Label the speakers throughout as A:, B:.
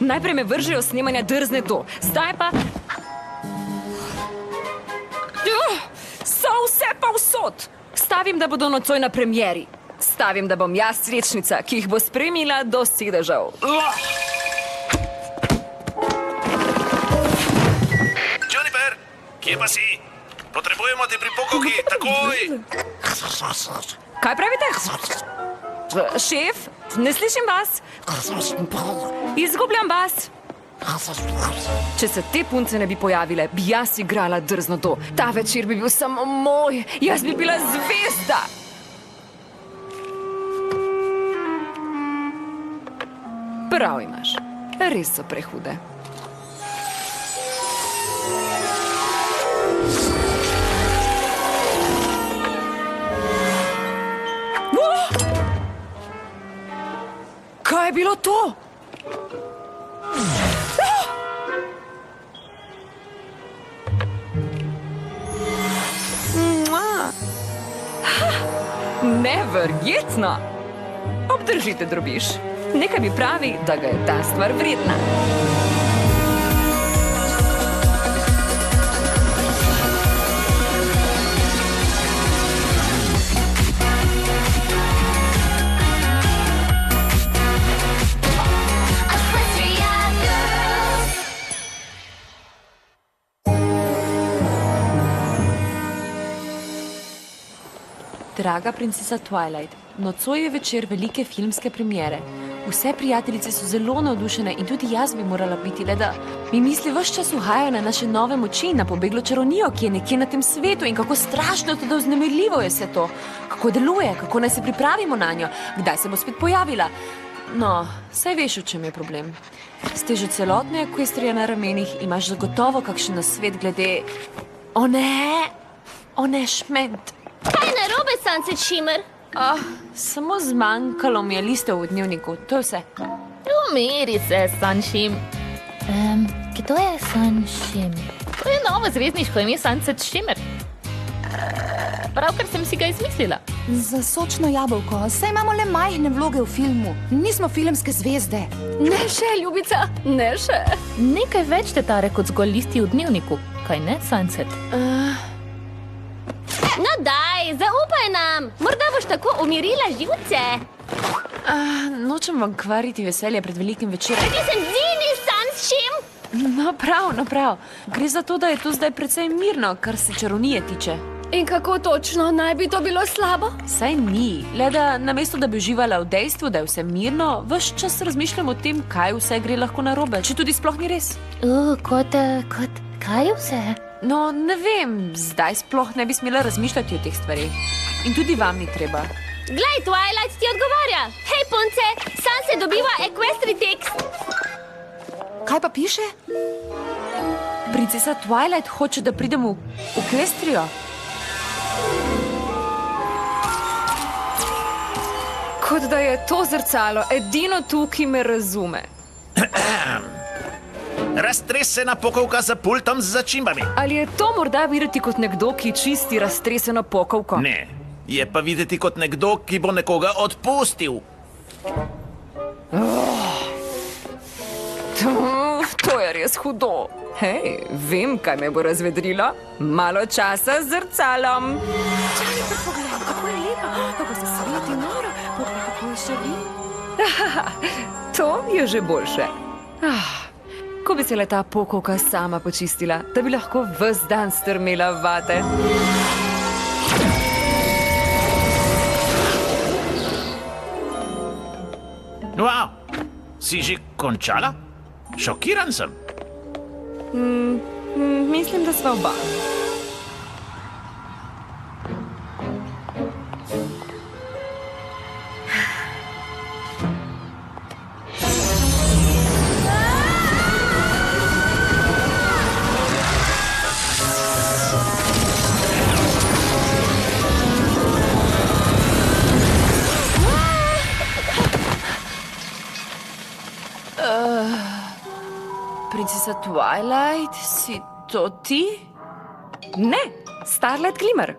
A: Najprej me vržejo snemanja Drzne do. Zdaj pa... So vse pa vsod. Stavim, da bodo nocoj na premieri. Stavim, da bom jaz srečnica, ki jih bo spremila do sedežev.
B: Juniper, kje pa si? Potrebujemo te pri pokovki, takoj!
A: Kaj pravite? Šef, ne slišim vas. Izgubljam vas. Če se te punce ne bi pojavile, bi jaz igrala Drzno do. Ta večer bi bil samo moj. Jaz bi bila zvezda. Prav imaš. Res so prehude. Kaj je bilo to? Neverjetno! Obdržite drobiž. Nekaj mi pravi, da ga je ta stvar vredna. Draga princesa Twilight, nocoj je večer velike filmske premiere. Vse prijateljice so zelo navdušene in tudi jaz bi morala biti, le da mi misli ves čas uhajajo na naše nove moči, na pobeglo čarovnijo, ki je nekje na tem svetu in kako strašno, tudi vznemirljivo je vse to. Kako deluje, kako naj se pripravimo na njo, kdaj se bo spet pojavila. No, saj veš, v čem je problem. S težo celotne Equestria na ramenih imaš zagotovo kakšen nasvet glede... O ne, šment.
C: Kaj narobe, Sunset Shimmer?
A: Samo zmanjkalo mi je listev v dnevniku, to je vse.
C: Umiri se, Sunshim. Kdo je Sunshim? To je novo zvezdniško ime Sunset Shimmer. Pravkar sem si ga izmislila.
D: Za sočno jabolko, saj imamo le majhne vloge v filmu. Nismo filmske zvezde.
C: Ne še, ljubica, ne še. Nekaj več te tare kot zgolj listi v dnevniku. Kaj ne, Sunset? No daj, zaupaj nam. Morda boš tako umirila živce.
A: Nočem vam kvariti veselje pred velikim večerom.
C: Ti se zini, Sunshim.
A: No prav. Gre za to, da je tu zdaj precej mirno, kar se čarovnije tiče.
C: In kako točno naj bi to bilo slabo?
A: Saj ni, le da namesto da bi uživala v dejstvu, da je vse mirno, ves čas razmišljam o tem, kaj vse gre lahko narobe, če tudi sploh ni res.
C: Kot kaj vse?
A: No, ne vem, zdaj sploh ne bi smela razmišljati o teh stvarih. In tudi vam ni treba.
C: Glej, Twilight ti odgovarja. Hej, punce, sam se dobiva Equestri tekst.
D: Kaj pa piše?
A: Princesa Twilight hoče, da pridem v Equestrijo. Kot da je to zrcalo edino tu, ki me razume.
B: Raztresena pokovka za pultom z začimbami.
A: Ali je to morda videti kot nekdo, ki čisti raztreseno pokovko?
B: Ne, je pa videti kot nekdo, ki bo nekoga odpustil.
A: To je res hudo. Hej, vem, kaj me bo razvedrilo. Malo časa z zrcalom.
D: Poglej, kako je lepa, kako se sveti noro. Poglej, kako je še vi.
A: To je že boljše. Ko bi se le ta pokovka sama počistila, da bi lahko ves dan strmela vate.
B: Wow, si že končala? Šokiran sem.
A: Mislim, da sva oba. Princesa Twilight, si to ti? Ne, Starlight Glimmer.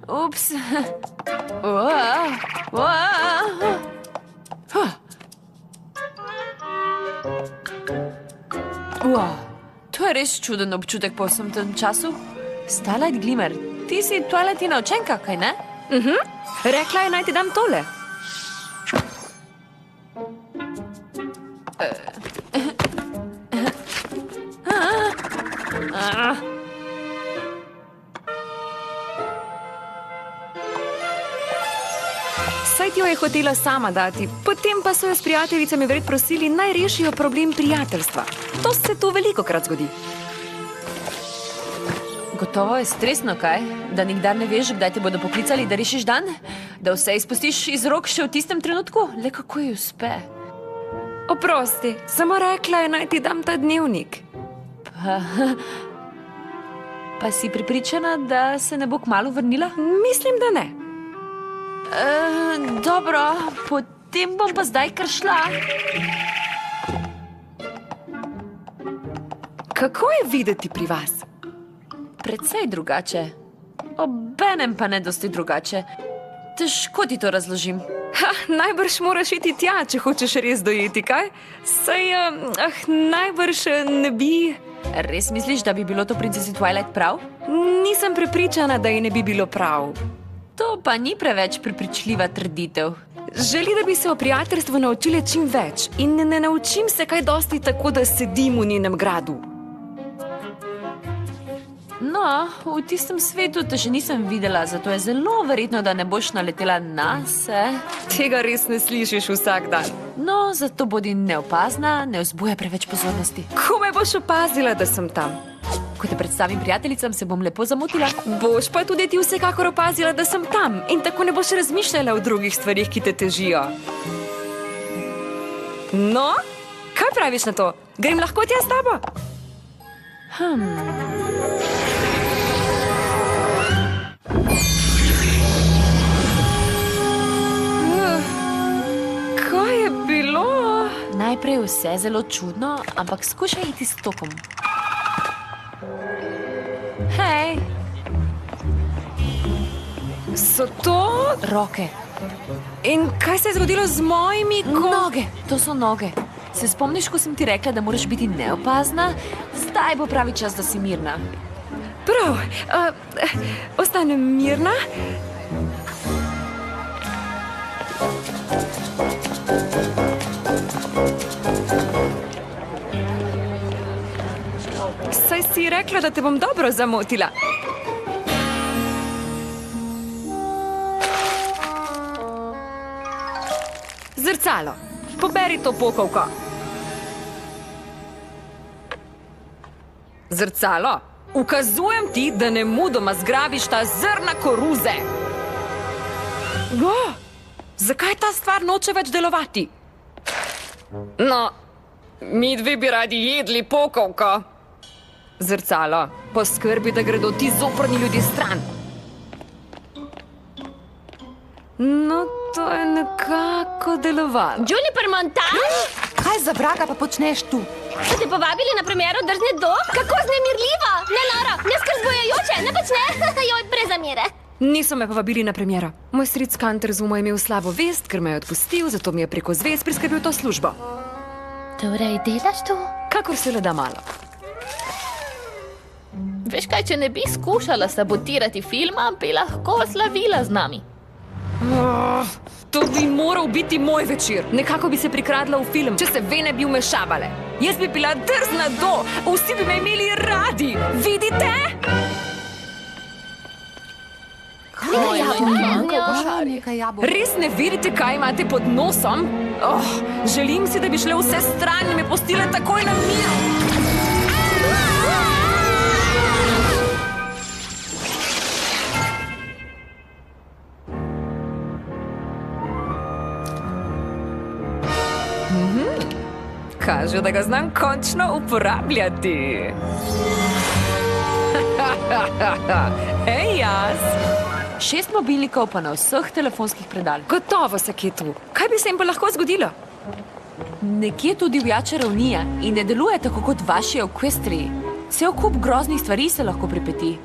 A: Ups. Wow, to je res čuden občutek po vsem tem času. Starlight Glimmer, ti si Twilightina učenka, kaj ne?
D: Rekla je, naj ti dam tole. Saj ti jo je hotela sama dati, potem pa so jo s prijateljicami vred prosili, naj rešijo problem prijateljstva. To se tu velikokrat zgodi.
A: Gotovo je stresno, kaj? Da nikdar ne veš, kdaj te bodo poklicali, da rešiš dan? Da vse izpustiš iz rok še v tistem trenutku? Le kako ji uspe?
D: Oprosti, samo rekla je, naj ti dam ta dnevnik.
A: Pa si prepričana, da se ne bo kmalu vrnila?
D: Mislim, da ne.
A: Dobro, potem bom pa zdaj kar šla.
D: Kako je videti pri vas?
A: Precej drugače. Obenem pa ne dosti drugače. Težko ti to razložim.
D: Najbrž moraš iti tja, če hočeš res dojeti, kaj? Saj, najbrž ne bi...
A: Res misliš, da bi bilo to princesi Twilight prav?
D: Nisem prepričana, da ji ne bi bilo prav.
A: To pa ni preveč prepričljiva trditev.
D: Želi, da bi se o prijateljstvu naučile čim več in ne naučim se kaj dosti tako, da sedim v njenem gradu.
A: No, v tistem svetu te še nisem videla, zato je zelo verjetno, da ne boš naletela nase.
D: Tega res ne slišiš vsak dan.
A: No, zato bodi neopazna, ne vzbuja preveč pozornosti.
D: Kome boš opazila, da sem tam?
A: Ko te predstavim prijateljicam, se bom lepo zamotila.
D: Boš pa tudi ti vsekakor opazila, da sem tam in tako ne boš razmišljala o drugih stvarih, ki te težijo. No, kaj praviš na to? Grem lahko tja s tabo? Kaj je bilo?
A: Najprej vse zelo čudno, ampak skušaj iti s tokom. Hej!
D: So to?
A: Roke.
D: In kaj se je zgodilo z mojimi
A: Noge! To so noge. Se spomniš, ko sem ti rekla, da moraš biti neopazna? Zdaj bo pravi čas, da si mirna.
D: Prav, ostanem mirna. Saj si rekla, da te bom dobro zamotila. Zrcalo, poberi to pokovko. Zrcalo, ukazujem ti, da nemudoma zgrabiš ta zrna koruze. Zakaj ta stvar noče več delovati? No, mi dve bi radi jedli pokovko. Zrcalo, poskrbi, da gredo ti zoprni ljudje stran. No, to je nekako delovalo.
C: Juniper Montan?
E: Kaj za vraga pa počneš tu?
C: So te povabili na premiero Drzni dom? Kako vznemirljivo! Ne noro, ne skrbzujoče, ne počne? Joj, brez zamere.
D: Niso me povabili na premiero. Moj stric Canterzoom je imel slabo vest, ker me je odpustil, zato mi je preko zvez priskrbel to službo.
C: Torej, delaš to?
D: Kakor se le da malo.
C: Veš kaj, če ne bi skušala sabotirati filma, bi lahko slavila z nami.
D: To bi moral biti moj večer. Nekako bi se prikradla v film, če se ve ne bi vmešavale. Jaz bi bila drzna do, vsi bi me imeli radi. Vidite? Res ne vidite, kaj imate pod nosom? Želim si, da bi šle vse stran in me pustile takoj na miru. Kaže, da ga znam končno uporabljati. Hej, jaz!
A: 6 mobilnikov pa na vseh telefonskih predalih.
D: Gotovo se kje tu. Kaj bi se jim pa lahko zgodilo?
A: Nekje tu divjača ravnija in ne deluje tako kot vaši Equestriji. Cel kup groznih stvari se lahko pripeti.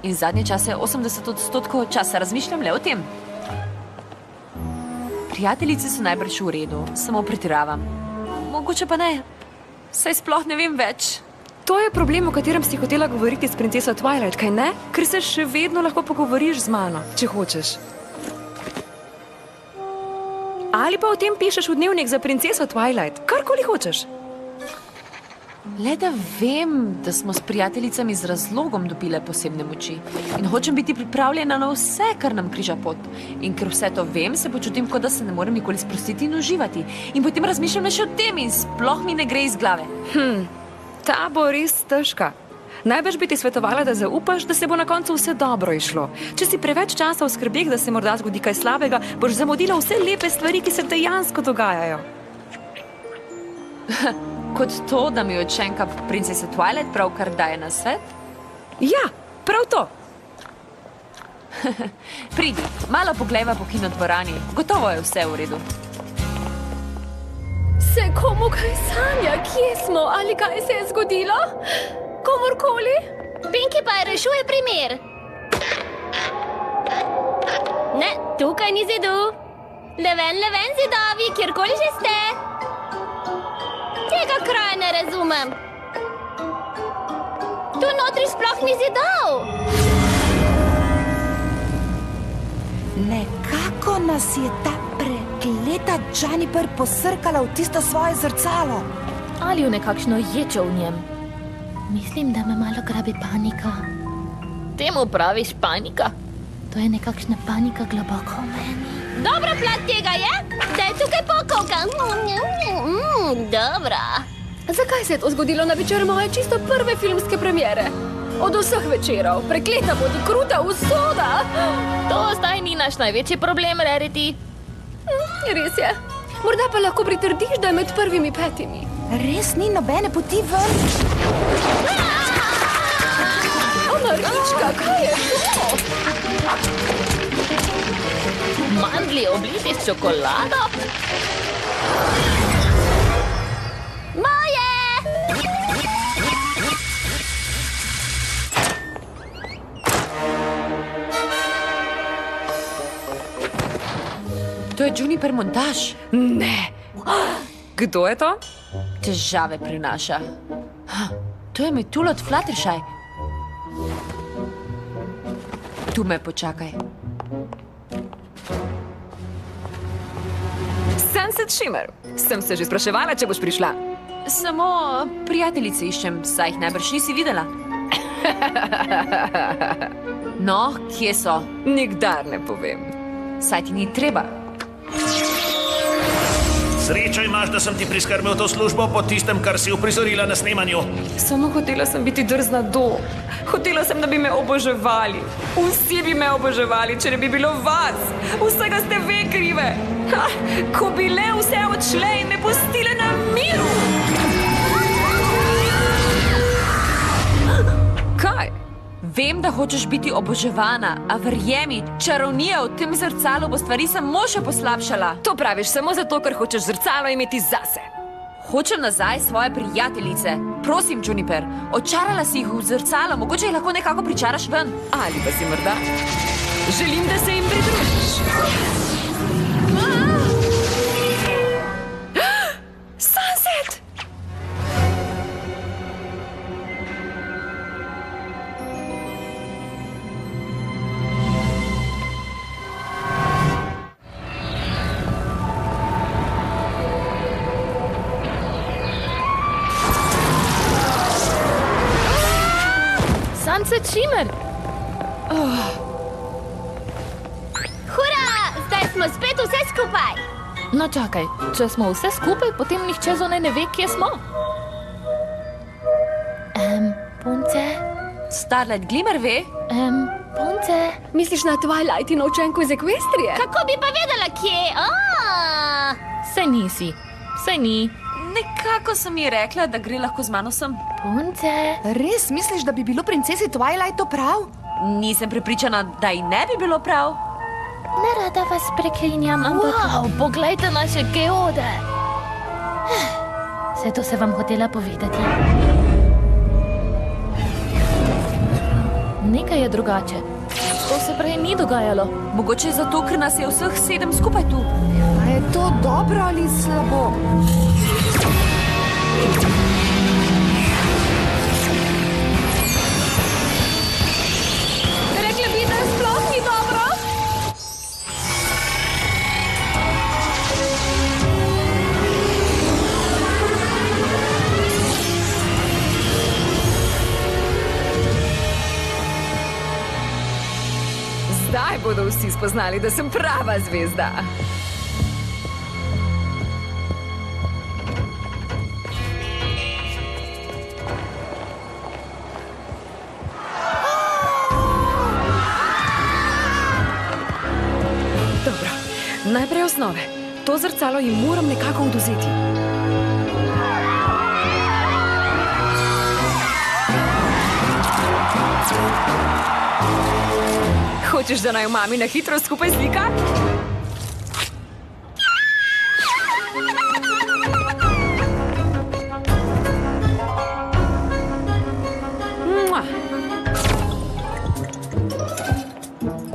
A: In zadnje čase 80% časa razmišljam le o tem. Prijateljice so najbrž v redu, samo pretiravam. Mogoče pa ne. Saj sploh ne vem več.
D: To je problem, o katerem si hotela govoriti s princeso Twilight, kaj ne? Ker se še vedno lahko pogovoriš z mano, če hočeš. Ali pa o tem pišeš v dnevnik za princeso Twilight, karkoli hočeš.
A: Le da vem, da smo s prijateljicami z razlogom dobile posebne moči in hočem biti pripravljena na vse, kar nam križa pot. In ker vse to vem, se počutim, kot da se ne morem nikoli sprostiti in uživati. In potem razmišljam le še o tem in sploh mi ne gre iz glave.
D: Ta bo res težka. Najbrž bi ti svetovala, da zaupaš, da se bo na koncu vse dobro išlo. Če si preveč časa v skrbeh, da se morda zgodi kaj slabega, boš zamudila vse lepe stvari, ki se dejansko dogajajo.
A: Kot to, da mi učenka princese Twilight pravkar daje na svet?
D: Ja, prav to.
A: Pridi, malo poglejva po kinodvorani. Gotovo je vse v redu.
C: Se komu kaj sanja, kje smo ali kaj se je zgodilo? Komorkoli? Pinkie Pie rešuje primer. Ne, tukaj ni zidu. Leven zidovi, kjerkoli že ste. Tega kraja ne razumem. Tu notri sploh ni zidov.
E: Nekako nas je ta prekleta Juniper posrkala v tisto svoje zrcalo.
C: Ali v nekakšno ječo v njem. Mislim, da me malo grabi panika. Temu praviš panika? To je nekakšna panika globoko v meni. Dobra plat tega je, da je tukaj pokovka. Dobra.
F: Zakaj se je to zgodilo na večer moje čisto prve filmske premiere? Od vseh večerov, prekleta bodi kruta usoda.
C: To zdaj ni naš največji problem, Rarity.
F: Res je. Morda pa lahko pritrdiš, da je med prvimi 5.
E: Res ni nobene poti ven.
F: Marička, kaj je to?
C: Mandlji obliti s čokolado? Moje!
A: To je Juniper montaž.
D: Ne. Kdo je to?
A: Težave prinaša. To je metul od Fluttershy. Tu me počakaj.
D: Sunset Shimmer. Sem se že spraševala, če boš prišla.
A: Samo prijateljice iščem, saj jih najbrž nisi videla. No, kje so?
D: Nikdar ne povem.
A: Saj ti ni treba.
B: Srečo imaš, da sem ti priskrbel to službo po tistem, kar si uprizorila na snemanju.
D: Samo hotela sem biti drzna do. Hotela sem, da bi me oboževali. Vsi bi me oboževali, če ne bi bilo vas. Vsega ste ve krive. Ha, ko bi le vse odšle in me pustile na miru. Kaj?
A: Vem, da hočeš biti oboževana, a verjemi, čarovnija v tem zrcalu bo stvari samo še poslabšala.
D: To praviš samo zato, ker hočeš zrcalo imeti zase.
A: Hočem nazaj svoje prijateljice. Prosim, Juniper, očarala si jih v zrcalo, mogoče jih lahko nekako pričaraš ven.
D: Ali pa si morda želim, da se jim pridružiš. Sunset!
C: Sunset Shimmer!
F: Hura! Zdaj smo spet vse skupaj.
C: No čakaj, če smo vse skupaj, potem nihče zunaj ne ve, kje smo. Punce?
A: Starlight Glimmer ve?
C: Punce?
F: Misliš na Twilight in učenko iz Ekvestrije?
C: Kako bi pa vedela, kje? Saj nisi, saj ni.
A: Nekako sem ji rekla, da gre lahko z mano sem.
C: Punce?
E: Res misliš, da bi bilo princesi Twilight to prav?
A: Nisem prepričana, da ji ne bi bilo prav.
C: Nerada vas preklinjam, ampak... Wow, poglejte naše geode! Vse to se vam hotela povedati. Nekaj je drugače. To se prej ni dogajalo.
A: Mogoče zato, ker nas je vseh 7 skupaj tu.
E: A je to dobro ali slabo?
D: vsi spoznali, da sem prava zvezda. Dobro, najprej osnove. To zrcalo jim moram nekako odvzeti. Hočeš, da naj mami na hitro skupaj slika? Mua.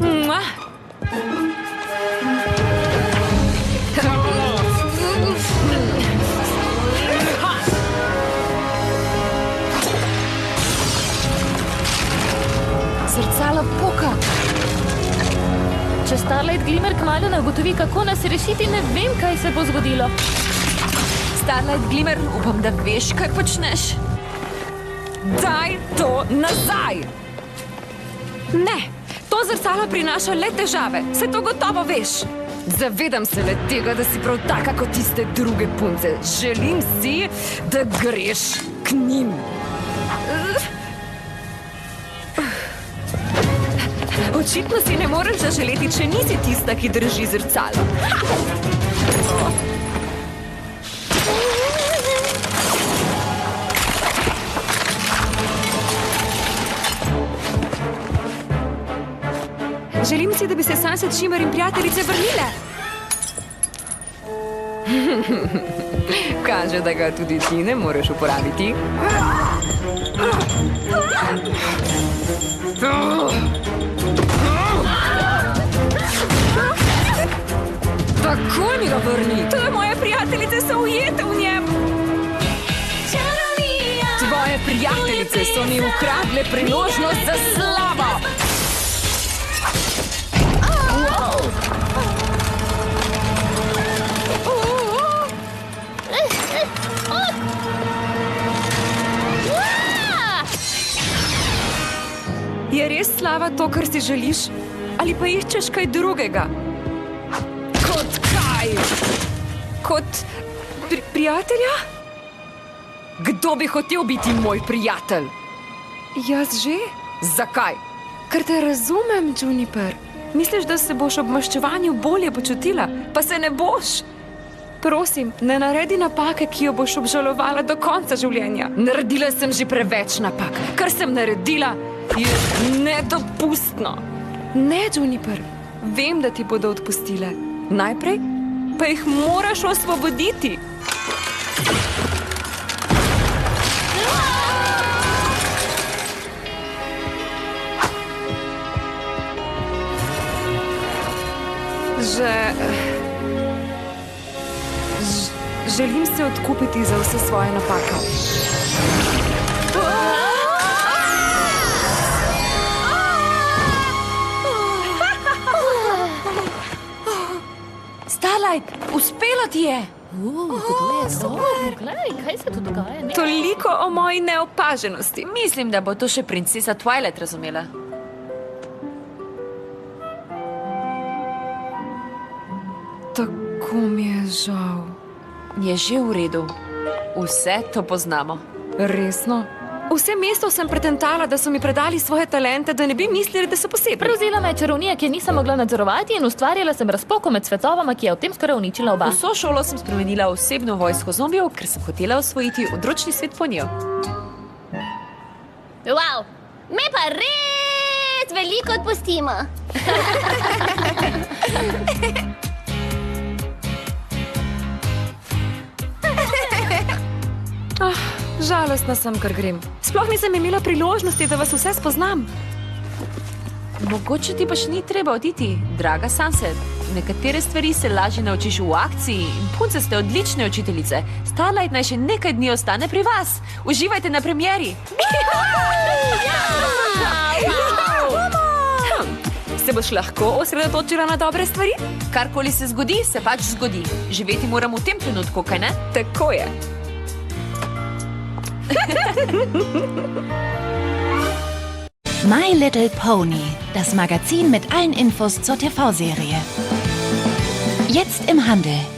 D: Mua.
A: Zrcalo poka.
C: Če Starlight Glimmer kmalu ne ugotovi, kako nas rešiti, ne vem, kaj se bo zgodilo.
A: Starlight Glimmer, upam, da veš, kaj počneš.
D: Daj to nazaj! Ne, to zrcalo prinaša le težave. Vse to gotovo veš. Zavedam se le tega, da si prav taka kot tiste druge punce. Želim si, da greš k njim. Očitno si ne moreš zaželeti, če nisi tista, ki drži zrcalo. Želim si, da bi se Sunset Shimmer in prijateljice vrnile. Kaže, da ga tudi ti ne moreš uporabiti. Takoj mi ga vrni! Tvoje moje prijateljice so ujete v njem! Tvoje prijateljice so mi ukradle priložnost za slavo! Je res slava to, kar si želiš? Ali pa iščeš kaj drugega? Kot kaj? Kot prijatelja? Kdo bi hotel biti moj prijatelj? Jaz že? Zakaj? Ker te razumem, Juniper. Misliš, da se boš ob maščevanju bolje počutila, pa se ne boš. Prosim, ne naredi napake, ki jo boš obžalovala do konca življenja. Naredila sem že preveč napak. Kar sem naredila, je nedopustno. Ne, Juniper, vem, da ti bodo odpustile. Najprej pa jih moraš osvoboditi. Želim se odkupiti za vse svoje napake.
A: Starlight, uspelo ti je!
C: Kdo je to? Glej, kaj se tu dogaja? Ne?
D: Toliko o moji neopaženosti.
A: Mislim, da bo to še princesa Twilight razumela.
D: Tako mi je žal.
A: Je že v redu. Vse to poznamo.
D: Resno? Vse mesto sem pretentala, da so mi predali svoje talente, da ne bi mislili, da so posebni.
C: Prevzela me je čarovnija, ki je nisem mogla nadzorovati in ustvarjala sem razpoko med svetovama, ki je v tem skoraj uničila oba.
A: Vso šolo sem spremenila v osebno vojsko zombijev, ker sem hotela osvojiti odročni svet po njo.
G: Wow, me pa res veliko odpustimo.
D: Žalostna sem, ker grem. Sploh nisem imela priložnosti, da vas vse spoznam.
A: Mogoče ti pa še ni treba oditi, draga Sunset. Nekatere stvari se lažje naučiš v akciji in punce ste odlične učiteljice. Starlight naj še nekaj dni ostane pri vas. Uživajte na premieri.
D: Se boš lahko osredotočila na dobre stvari?
A: Karkoli se zgodi, se pač zgodi. Živeti moram v tem trenutku, kaj ne?
D: Tako je.
H: My Little Pony, das Magazin mit allen Infos zur TV-Serie. Jetzt im Handel.